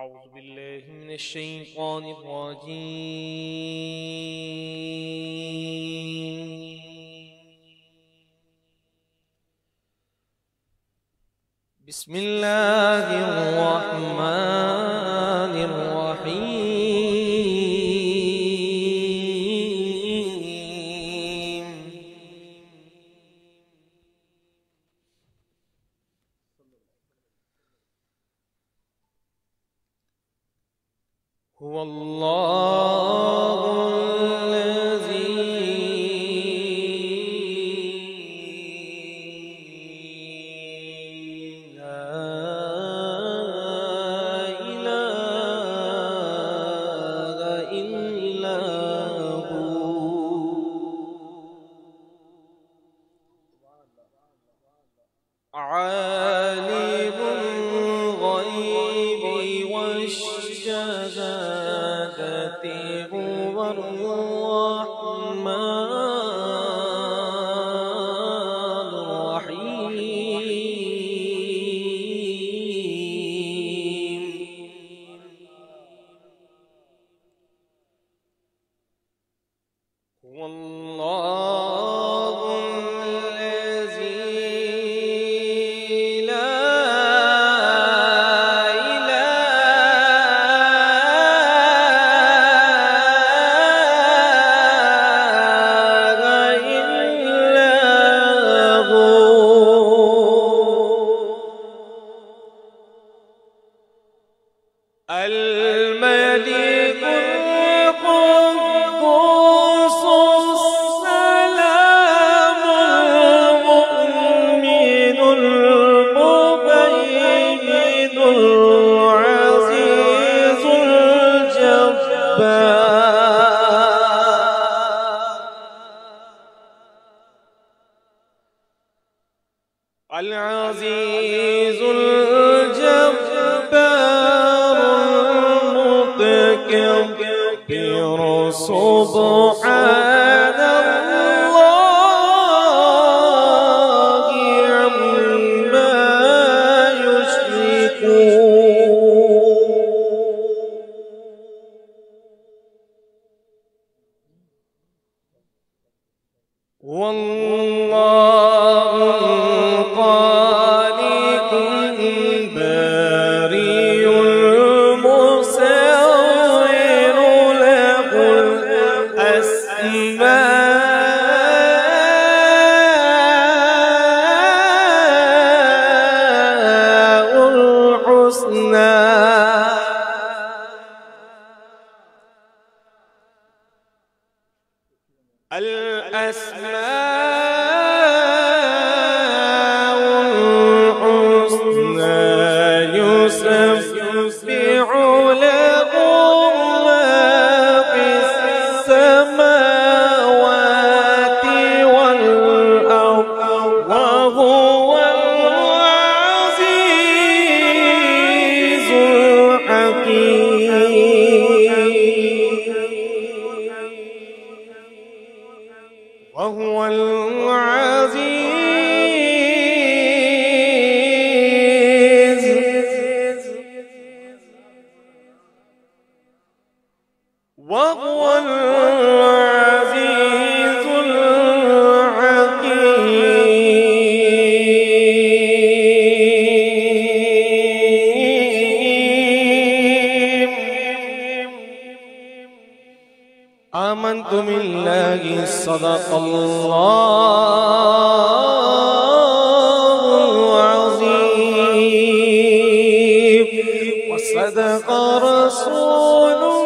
أعوذ بالله من الشيطان الرجيم. بسم الله الرحمن الرحيم. هو الله الذي لا إله إلا هو عالم الغيب والشهادة هو الرحمن الرحيم. هو الله الذي لا الملك القدوس السلام المؤمن المهيمن العزيز العزيز الجبار المتكبر سبحان الله عما يشركون. والله الخالق البارئ المصور له الأسماء الحسنى. الأسماء الحسنى يسبح له ما في السماوات والأرض وهو العزيز الحكيم. وهو العزيز الحكيم. آمنت بالله صدق الله العظيم وصدق رسوله